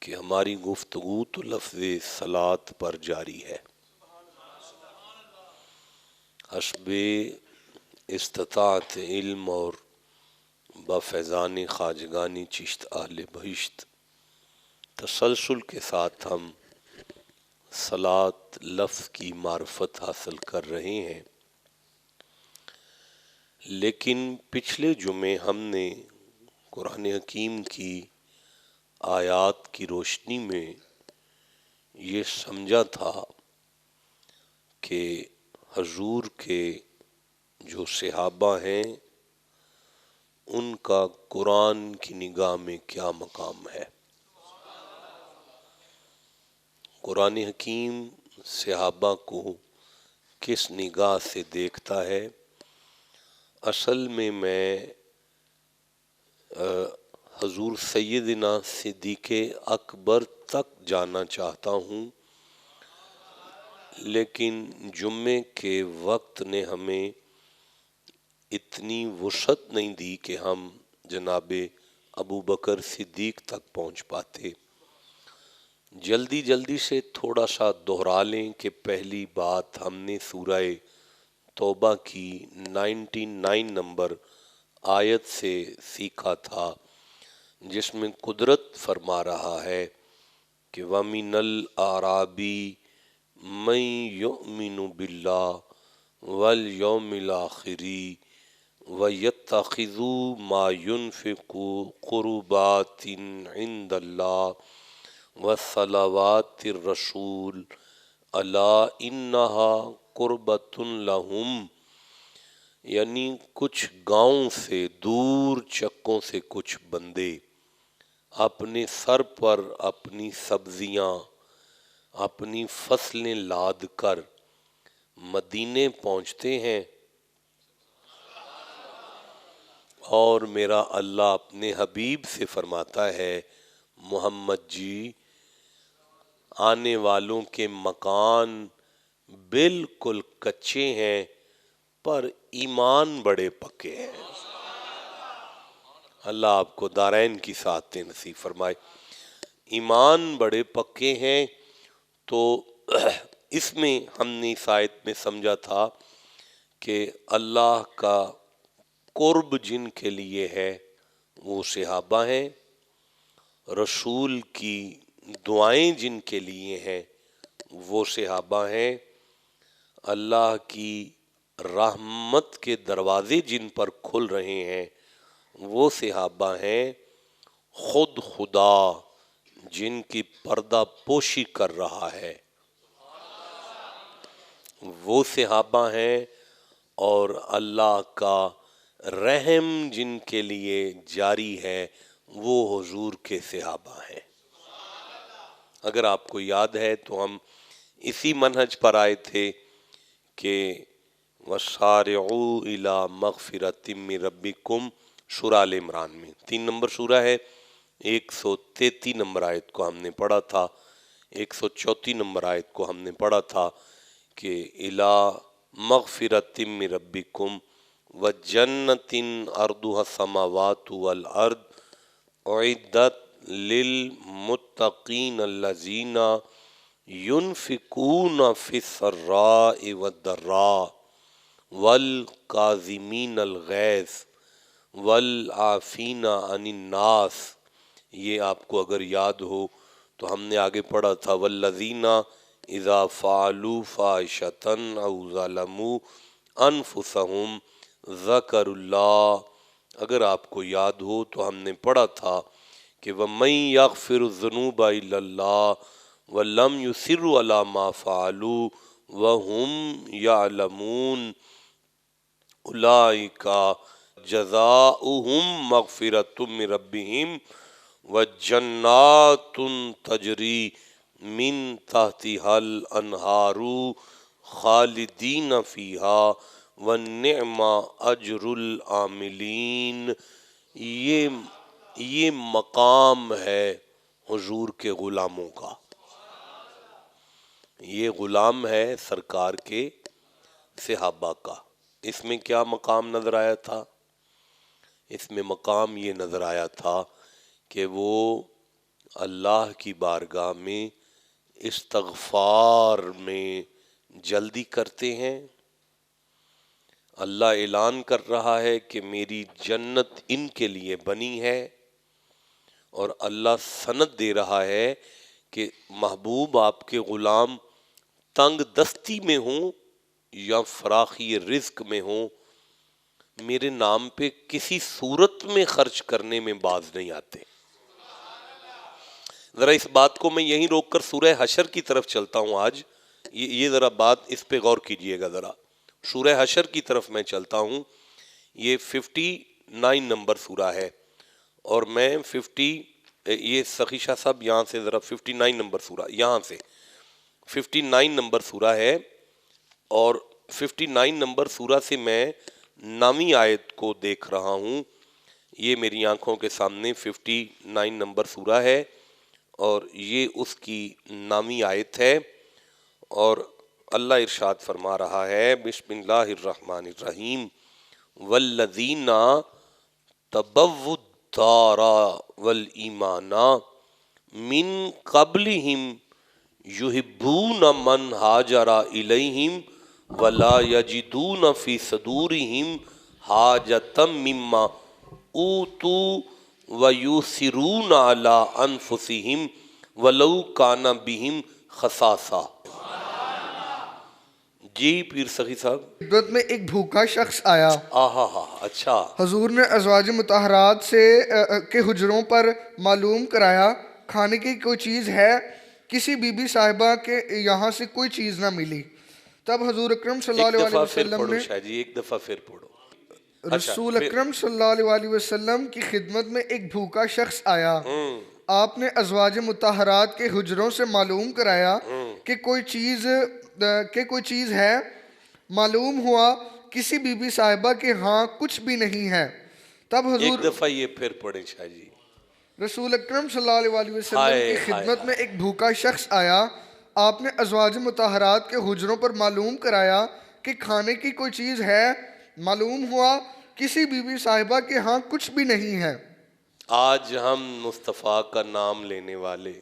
کہ ہماری گفتگو تو لفظ صلاۃ پر جاری ہے، حسب استطاعت علم اور بفیضان خواجگانی چشت اہل بہشت تسلسل کے ساتھ ہم صلاۃ لفظ کی معرفت حاصل کر رہے ہیں۔ لیکن پچھلے جمعے ہم نے قرآن حکیم کی آیات کی روشنی میں یہ سمجھا تھا کہ حضور کے جو صحابہ ہیں ان کا قرآن کی نگاہ میں کیا مقام ہے۔ قرآن حکیم صحابہ کو کس نگاہ سے دیکھتا ہے؟ اصل میں حضور سیدنا صدیق اکبر تک جانا چاہتا ہوں، لیکن جمعے کے وقت نے ہمیں اتنی وسعت نہیں دی کہ ہم جناب ابو بکر صدیق تک پہنچ پاتے۔ جلدی سے تھوڑا سا دہرا لیں کہ پہلی بات ہم نے سورہ توبہ کی 99 نمبر آیت سے سیکھا تھا، جس میں قدرت فرما رہا ہے کہ وَمِنَ الْأَعْرَابِ مَن يُؤْمِنُ بِاللَّهِ وَالْيَوْمِ الْآخِرِ وَيَتَّخِذُ مَا يُنْفِقُ قُرُبَاتٍ عِندَ اللَّهِ وَصَلَوَاتِ الرَّسُولِ أَلَا إِنَّهَا قُرْبَةٌ لَهُمْ، یعنی کچھ گاؤں سے دور چکوں سے کچھ بندے اپنے سر پر اپنی سبزیاں اپنی فصلیں لاد کر مدینے پہنچتے ہیں، اور میرا اللہ اپنے حبیب سے فرماتا ہے محمد جی آنے والوں کے مکان بالکل کچے ہیں پر ایمان بڑے پکے ہیں۔ اللہ آپ کو دارین کی سعادتیں نصیب فرمائے۔ ایمان بڑے پکے ہیں، تو اس میں ہم نے اس آیت میں سمجھا تھا کہ اللہ کا قرب جن کے لیے ہے وہ صحابہ ہیں، رسول کی دعائیں جن کے لیے ہیں وہ صحابہ ہیں، اللہ کی رحمت کے دروازے جن پر کھل رہے ہیں وہ صحابہ ہیں، خود خدا جن کی پردہ پوشی کر رہا ہے وہ صحابہ ہیں، اور اللہ کا رحم جن کے لیے جاری ہے وہ حضور کے صحابہ ہیں۔ اگر آپ کو یاد ہے تو ہم اسی منہج پر آئے تھے کہ وَسَارِعُوا إِلَىٰ مَغْفِرَةٍ مِّن رَبِّكُمْ، سورہ آل عمران میں 3 نمبر سورہ ہے، 133 نمبر آیت کو ہم نے پڑھا تھا، 134 نمبر آیت کو ہم نے پڑھا تھا کہ إِلَىٰ مَغْفِرَةٍ مِّن رَبِّكُمْ وَجَنَّةٍ أَرْضُهَا السَّمَاوَاتُ وَالْأَرْضُ أُعِدَّتْ لِلْمُتَّقِينَ الَّذِينَ يُنْفِقُونَ فِي السَّرَّاءِ وَالضَّرَّاءِ وَالْكَاظِمِينَ الْغَيْظَ وَالْعَافِينَ عَنِ النَّاسِ۔ یہ آپ کو اگر یاد ہو تو ہم نے آگے پڑھا تھا وَالَّذِينَ إِذَا فَعَلُوا فَاحِشَةً أَوْ ظَلَمُوا أَنفُسَهُمْ ذَكَرُوا اللَّهَ۔ اگر آپ کو یاد ہو تو ہم نے پڑھا تھا کہ وَمَن يَغْفِرُ الذُّنُوبَ إِلَّا اللَّهُ وَلَمْ يُصِرُّوا عَلَىٰ مَا فَعَلُوا وَهُمْ يَعْلَمُونَ أُولَٰئِكَ جَزَاؤُهُم مَّغْفِرَةٌ مِّن رَّبِّهِمْ وَجَنَّاتٌ تَجْرِي مِن تَحْتِهَا الْأَنْهَارُ خَالِدِينَ فِيهَا وَنِعْمَ أَجْرُ الْعَامِلِينَ۔ یہ مقام ہے حضور کے غلاموں کا، یہ غلام ہے سرکار کے صحابہ کا۔ اس میں کیا مقام نظر آیا تھا؟ اس میں مقام یہ نظر آیا تھا کہ وہ اللہ کی بارگاہ میں استغفار میں جلدی کرتے ہیں؟ اللہ اعلان کر رہا ہے کہ میری جنت ان کے لیے بنی ہے، اور اللہ سند دے رہا ہے کہ محبوب آپ کے غلام تنگ دستی میں ہوں یا فراخی رزق میں ہوں، میرے نام پہ کسی صورت میں خرچ کرنے میں باز نہیں آتے۔ ذرا اس بات کو میں یہیں روک کر سورہ حشر کی طرف چلتا ہوں آج، یہ ذرا بات اس پہ غور کیجئے گا ذرا۔ سورہ حشر کی طرف میں چلتا ہوں، یہ 59 نمبر سورہ ہے، اور میں یہ سخی شاہ صاحب یہاں سے ذرا 59 نمبر سورہ، یہاں سے 59 نمبر سورہ ہے، اور 59 نمبر سورہ سے میں 9ویں آیت کو دیکھ رہا ہوں۔ یہ میری آنکھوں کے سامنے 59 نمبر سورہ ہے، اور یہ اس کی 9ویں آیت ہے، اور اللہ ارشاد فرما رہا ہے، بسم اللہ الرحمن الرحیم، والذین تبوّا الدار والایمان من قبلہم یحبون من ہاجر الیہم ولا یجدون فی صدورہم حاجۃ مما اوتوا ویؤثرون علی انفسہم ولو کان بہم خصاصہ۔ جی پیر سخی صاحب۔ خدمت میں ایک بھوکا شخص آیا۔ آہا ہا، اچھا۔ حضور نے ازواج مطہرات کے حجروں پر معلوم کرایا، کھانے کی کوئی چیز ہے؟ کسی بی بی صاحبہ کے یہاں سے کوئی چیز نہ ملی۔ تب حضور اکرم صلی اللہ علیہ وسلم نے ایک دفعہ پھر پڑھو۔ رسول اکرم صلی اللہ علیہ وسلم کی خدمت میں ایک بھوکا شخص آیا، آپ نے ازواج مطہرات کے حجروں سے معلوم کرایا کہ کوئی چیز ہے، معلوم ہوا کسی بی بی صاحبہ کے ہاں کچھ بھی نہیں ہے۔ تب حضور ایک دفعہ یہ پھر پڑھیں شاہ جی۔ رسول اکرم صلی اللہ علیہ وسلم کی خدمت میں ایک بھوکا شخص آیا، آپ نے ازواج مطہرات کے حجروں پر معلوم کرایا کہ کھانے کی کوئی چیز ہے، معلوم ہوا کسی بی بی صاحبہ کے ہاں کچھ بھی نہیں ہے۔ آج ہم مصطفیٰ کا نام لینے والے،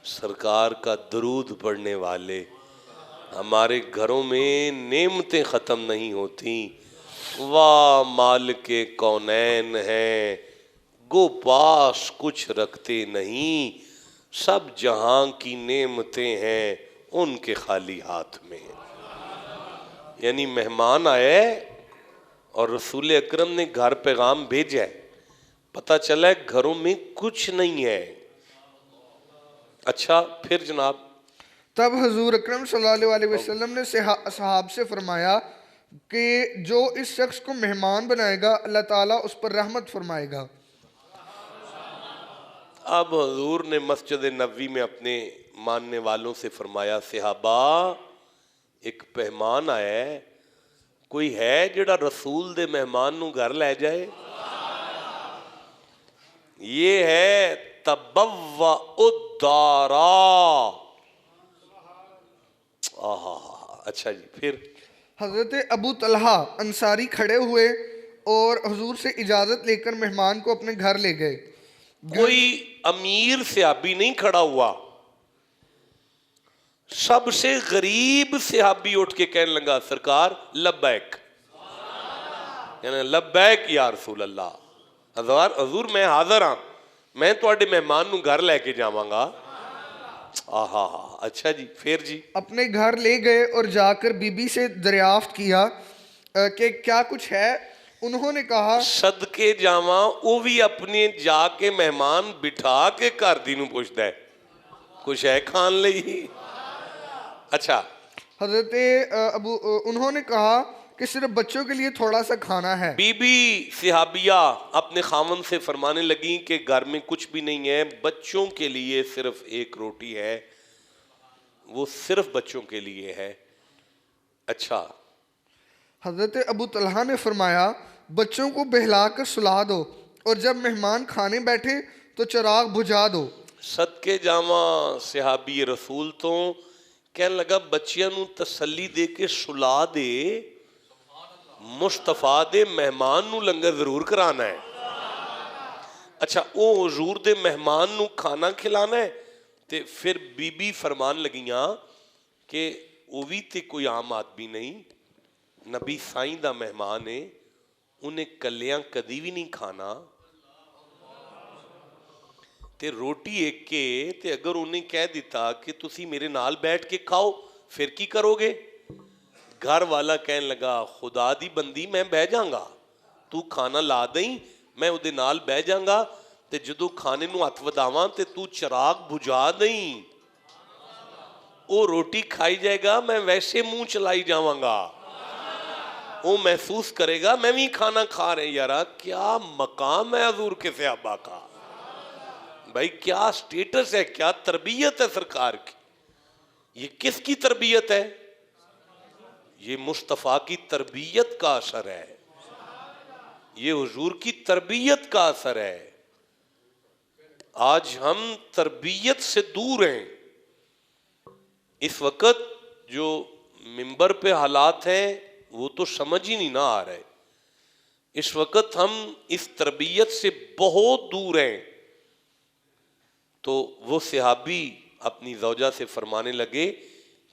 سرکار کا درود پڑھنے والے، ہمارے گھروں میں نعمتیں ختم نہیں ہوتی۔ واہ مالک کونین ہیں، گو پاس کچھ رکھتے نہیں، سب جہاں کی نعمتیں ہیں ان کے خالی ہاتھ میں۔ یعنی مہمان آئے اور رسول اکرم نے گھر پیغام بھیجا ہے، پتہ چلا ہے گھروں میں کچھ نہیں ہے۔ اچھا پھر جناب؟ تب حضور اکرم صلی اللہ علیہ وسلم نے صحاب سے فرمایا کہ جو اس شخص کو مہمان بنائے گا اللہ تعالیٰ اس پر رحمت فرمائے گا۔ اب حضور نے مسجد نبوی میں اپنے ماننے والوں سے فرمایا، صحابہ ایک مہمان آیا ہے، کوئی ہے جڑا رسول دے مہمان نو گھر لے جائے؟ یہ ہے تبوّا الدارا۔ اچھا جی پھر؟ حضرت ابو طلحہ انصاری کھڑے ہوئے اور حضور سے اجازت لے کر مہمان کو اپنے گھر لے گئے۔ کوئی امیر صحابی نہیں کھڑا ہوا، سب سے غریب صحابی اٹھ کے کہنے لگا، سرکار لبیک، یعنی لبیک یا رسول اللہ، حضور میں حاضر ہاں، میں تواڈے مہمان نو گھر لے کے جاواں گا۔ اچھا جی پھر جی؟ اپنے گھر لے گئے اور جا کر بی بی سے دریافت کیا کہ کیا کچھ ہے؟ انہوں نے کہا صدقے جاواں، وہ بھی اپنے جا کے مہمان بٹھا کے گھر دی نو پوچھدا ہے کچھ ہے کھان لئی؟ اچھا حضرت انہوں نے کہا کہ صرف بچوں کے لیے تھوڑا سا کھانا ہے۔ بی بی صحابیہ اپنے خاوند سے فرمانے لگیں کہ گھر میں کچھ بھی نہیں ہے، بچوں کے لیے صرف ایک روٹی ہے، وہ صرف بچوں کے لیے ہے۔ اچھا حضرت ابو طلحہ نے فرمایا بچوں کو بہلا کر سلا دو اور جب مہمان کھانے بیٹھے تو چراغ بجھا دو۔ صدقے جاواں صحابی رسول تو کہنے لگا بچیاں نو تسلی دے کے سلا دے، مصطفیٰ دے مہمان نو لنگر ضرور کرانا ہے۔ اچھا وہ حضور دے مہمان نو کھانا کھلانا ہے تے پھر بی بی فرمان لگیاں کہ وہ بھی تے کوئی عام آدمی نہیں، نبی سائیں دا مہمان ہے، انہیں کلیاں کدی بھی نہیں کھانا تے روٹی ایک کے تے اگر انہیں کہہ دیتا کہ تسی میرے نال بیٹھ کے کھاؤ پھر کی کرو گے؟ گھر والا کہنے لگا خدا دی بندی میں بہ جاؤں گا، تو کھانا لا دیں میں وہ دے نال بہ جاؤں گا تے جدو کھانے نو ہاتھ وداواں تے تو چراغ بجھا دیں، وہ روٹی کھائی جائے گا میں ویسے منہ چلائی جاواں گا، وہ محسوس کرے گا میں بھی کھانا کھا رہے۔ یارا کیا مقام ہے حضور کے صحابہ کا، بھائی کیا سٹیٹس ہے، کیا تربیت ہے سرکار کی، یہ کس کی تربیت ہے؟ یہ مصطفیٰ کی تربیت کا اثر ہے، یہ حضور کی تربیت کا اثر ہے۔ آج ہم تربیت سے دور ہیں۔ اس وقت جو منبر پہ حالات ہیں وہ تو سمجھ ہی نہیں نہ آ رہے، اس وقت ہم اس تربیت سے بہت دور ہیں۔ تو وہ صحابی اپنی زوجہ سے فرمانے لگے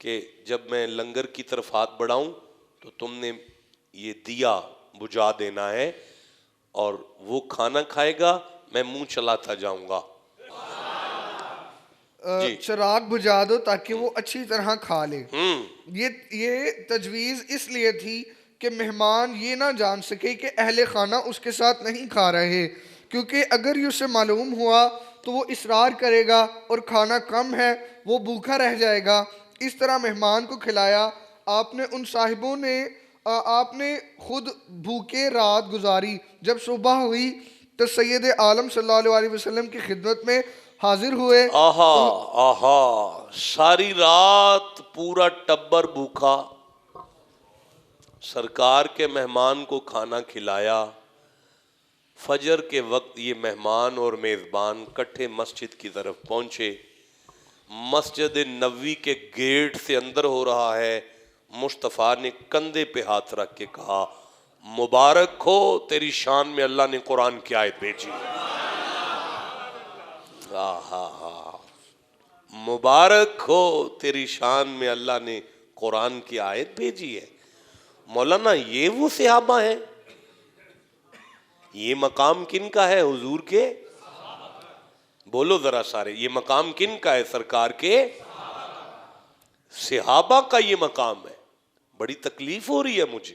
کہ جب میں لنگر کی طرف ہاتھ بڑھاؤں تو تم نے یہ دیا بجھا دینا ہے اور وہ کھانا کھائے گا میں منہ چلاتا جاؤں گا۔ چراغ بجھا دو تاکہ وہ اچھی طرح کھا لے۔ یہ تجویز اس لیے تھی کہ مہمان یہ نہ جان سکے کہ اہل خانہ اس کے ساتھ نہیں کھا رہے، کیونکہ اگر یہ اسے معلوم ہوا تو وہ اصرار کرے گا اور کھانا کم ہے وہ بھوکا رہ جائے گا۔ اس طرح مہمان کو کھلایا آپ نے، ان صاحبوں نے آپ نے خود بھوکے رات گزاری۔ جب صبح ہوئی تو سید عالم صلی اللہ علیہ وسلم کی خدمت میں حاضر ہوئے۔ ساری رات پورا ٹبر بھوکا، سرکار کے مہمان کو کھانا کھلایا۔ فجر کے وقت یہ مہمان اور میزبان کٹھے مسجد کی طرف پہنچے۔ مسجد نبوی کے گیٹ سے اندر ہو رہا ہے، مصطفیٰ نے کندھے پہ ہاتھ رکھ کے کہا مبارک ہو تیری شان میں اللہ نے قرآن کی آیت بھیجی۔ مبارک ہو تیری شان میں اللہ نے قرآن کی آیت بھیجی ہے۔ مولانا یہ وہ صحابہ ہیں، یہ مقام کن کا ہے؟ حضور کے، بولو ذرا سارے، یہ مقام کن کا ہے؟ سرکار کے صحابہ کا یہ مقام ہے۔ بڑی تکلیف ہو رہی ہے مجھے،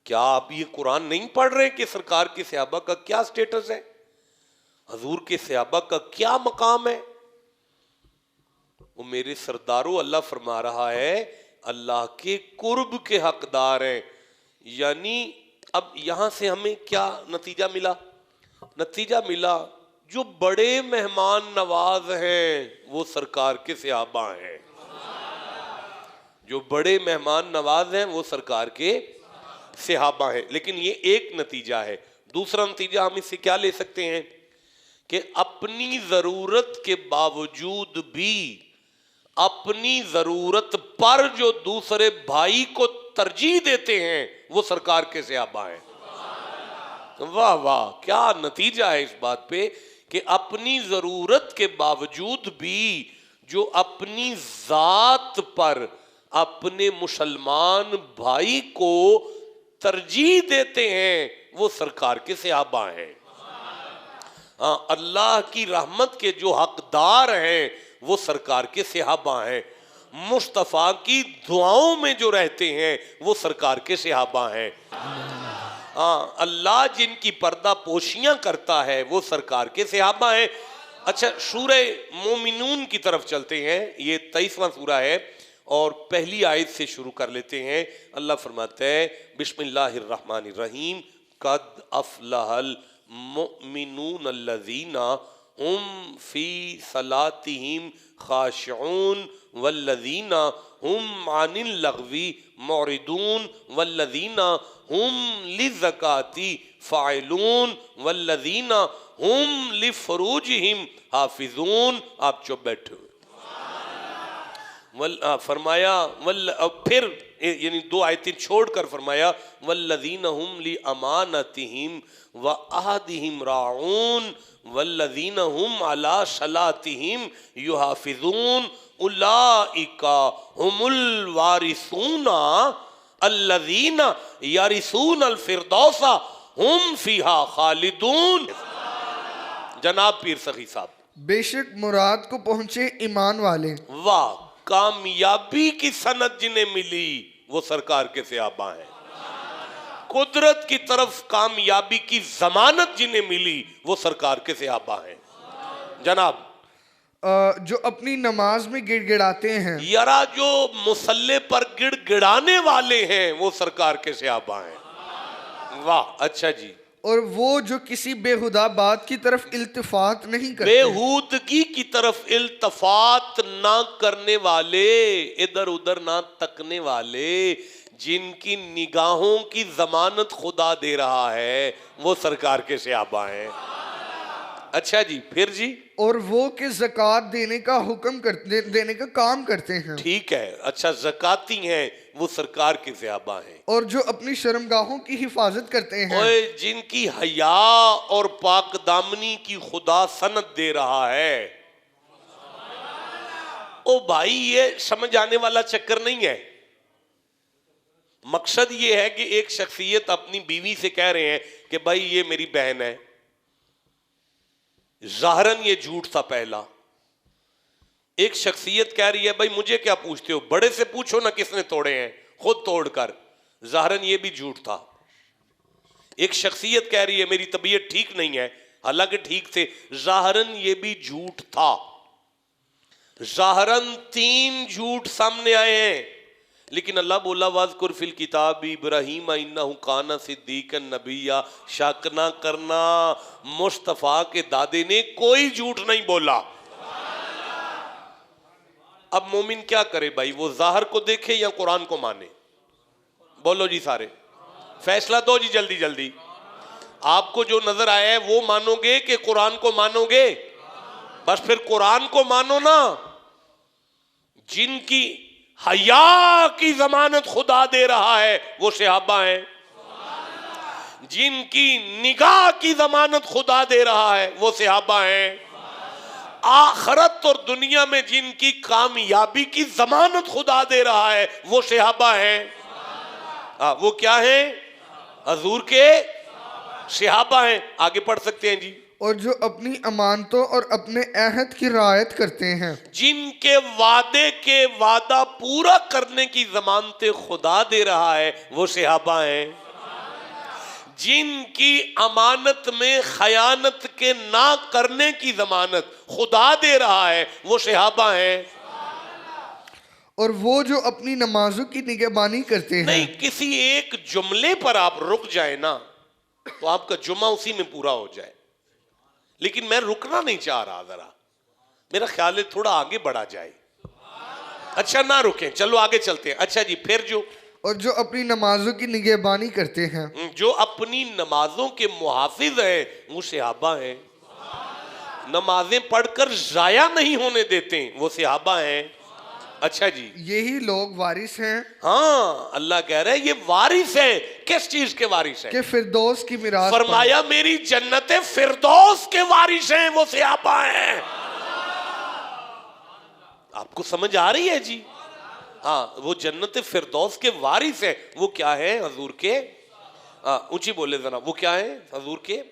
کیا آپ یہ قرآن نہیں پڑھ رہے کہ سرکار کے صحابہ کا کیا سٹیٹس ہے، حضور کے صحابہ کا کیا مقام ہے؟ وہ میرے سرداروں، اللہ فرما رہا ہے اللہ کے قرب کے حقدار ہیں۔ یعنی اب یہاں سے ہمیں کیا نتیجہ ملا؟ نتیجہ ملا جو بڑے مہمان نواز ہیں وہ سرکار کے صحابہ ہیں، جو بڑے مہمان نواز ہیں وہ سرکار کے صحابہ ہیں۔ لیکن یہ ایک نتیجہ ہے۔ دوسرا نتیجہ ہم اس سے کیا لے سکتے ہیں کہ اپنی ضرورت کے باوجود بھی اپنی ضرورت پر جو دوسرے بھائی کو ترجیح دیتے ہیں وہ سرکار کے صحابہ ہیں۔ واہ واہ، کیا نتیجہ ہے اس بات پہ کہ اپنی ضرورت کے باوجود بھی جو اپنی ذات پر اپنے مسلمان بھائی کو ترجیح دیتے ہیں وہ سرکار کے صحابہ ہیں۔ اللہ کی رحمت کے جو حقدار ہیں وہ سرکار کے صحابہ ہیں۔ مصطفیٰ کی دعاؤں میں جو رہتے ہیں وہ سرکار کے صحابہ ہیں۔ اللہ جن کی پردہ پوشیاں کرتا ہے وہ سرکار کے صحابہ ہیں۔ اچھا، سورہ مومنون کی طرف چلتے ہیں، یہ 23واں سورہ ہے اور پہلی آیت سے شروع کر لیتے ہیں۔ اللہ فرماتا ہے بسم اللہ الرحمن الرحیم قد افلح المؤمنون الذین ہم فی صلاتہم خاشعون والذین ہم عن اللغو معرضون والذین ہم للزکاۃ فاعلون والذین ہم لفروجہم حافظون۔ آپ چپ بیٹھے ہوئے، فرمایا پھر یعنی 2 آیتیں چھوڑ کر فرمایا والذین هم لامانتہم وعہدہم راعون والذین هم علی صلاتہم یحافظون اولئک هم الوارثون الذین یرثون الفردوس ہم فیہا خالدون. جناب پیر سخی صاحب، بے شک مراد کو پہنچے ایمان والے. واہ، کامیابی کی سند جنہیں ملی وہ سرکار کے صحابہ ہیں. قدرت کی طرف کامیابی کی ضمانت جنہیں ملی وہ سرکار کے صحابہ ہیں. جناب جو اپنی نماز میں گڑ گڑاتے ہیں، یارا جو مصلے پر گڑ گڑانے والے ہیں وہ سرکار کے صحابہ ہیں. واہ، اچھا جی. اور وہ جو کسی بےہودہ بات کی طرف التفات نہیں کرتے، بےہودگی کی طرف التفات نہ کرنے والے، ادھر ادھر نہ تکنے والے، جن کی نگاہوں کی ضمانت خدا دے رہا ہے وہ سرکار کے صحابہ ہیں. اچھا جی، پھر جی. اور وہ کہ زکوٰۃ دینے کا حکم دینے کا کام کرتے ہیں. ٹھیک ہے، اچھا زکاتی ہیں وہ سرکار کے صحابہ ہیں. اور جو اپنی شرمگاہوں کی حفاظت کرتے ہیں، اوے جن کی حیا اور پاک دامنی کی خدا سند دے رہا ہے. او بھائی، یہ سمجھ آنے والا چکر نہیں ہے. مقصد یہ ہے کہ ایک شخصیت اپنی بیوی سے کہہ رہے ہیں کہ بھائی یہ میری بہن ہے. ظاہراً یہ جھوٹ تھا پہلا. ایک شخصیت کہہ رہی ہے بھائی مجھے کیا پوچھتے ہو، بڑے سے پوچھو نا کس نے توڑے ہیں، خود توڑ کر. ظاہراً یہ بھی جھوٹ تھا. ایک شخصیت کہہ رہی ہے میری طبیعت ٹھیک نہیں ہے، حالانکہ ٹھیک تھے. ظاہراً یہ بھی جھوٹ تھا. ظاہراً 3 جھوٹ سامنے آئے ہیں. لیکن اللہ بولا واذکر فی الکتاب ابراہیم انہ کان صدیقا نبیا. شک نہ کرنا، مصطفیٰ کے دادے نے کوئی جھوٹ نہیں بولا. اب مومن کیا کرے بھائی، وہ ظاہر کو دیکھے یا قرآن کو مانے؟ بولو جی سارے، فیصلہ دو جی جلدی جلدی. آپ کو جو نظر آیا ہے وہ مانو گے کہ قرآن کو مانو گے؟ بس پھر قرآن کو مانو نا. جن کی حیا کی ضمانت خدا دے رہا ہے وہ صحابہ ہیں. جن کی نگاہ کی ضمانت خدا دے رہا ہے وہ صحابہ ہیں. آخرت اور دنیا میں جن کی کامیابی کی ضمانت خدا دے رہا ہے وہ صحابہ ہیں. وہ کیا ہیں؟ حضور کے صحابہ ہیں. آگے پڑھ سکتے ہیں جی. اور جو اپنی امانتوں اور اپنے عہد کی رعایت کرتے ہیں، جن کے وعدے کے وعدہ پورا کرنے کی ضمانتیں خدا دے رہا ہے وہ صحابہ ہیں. جن کی امانت میں خیانت کے نہ کرنے کی ضمانت خدا دے رہا ہے وہ صحابہ ہیں. اور وہ جو اپنی نمازوں کی نگہبانی کرتے ہیں. نہیں، کسی ایک جملے پر آپ رک جائیں نا تو آپ کا جمعہ اسی میں پورا ہو جائے. لیکن میں رکنا نہیں چاہ رہا، ذرا میرا خیال ہے تھوڑا آگے بڑھا جائے. اچھا نہ رکیں، چلو آگے چلتے ہیں. اچھا جی، پھر جو اور جو اپنی نمازوں کی نگہبانی کرتے ہیں، جو اپنی نمازوں کے محافظ ہیں وہ صحابہ ہیں. نمازیں پڑھ کر ضائع نہیں ہونے دیتے وہ صحابہ ہیں. اچھا جی، یہی لوگ وارث ہیں. ہاں، اللہ کہہ رہے ہیں یہ وارث ہیں. کس چیز کے وارث ہیں؟ کہ فردوس کی میراث. فرمایا میری جنت فردوس کے وارث ہیں وہ صحابہ ہیں. آپ کو سمجھ آ رہی ہے جی؟ ہاں، وہ جنت فردوس کے وارث ہیں. وہ کیا ہے؟ حضور کے، اونچی بولے ذرا، وہ کیا ہے؟ حضور کے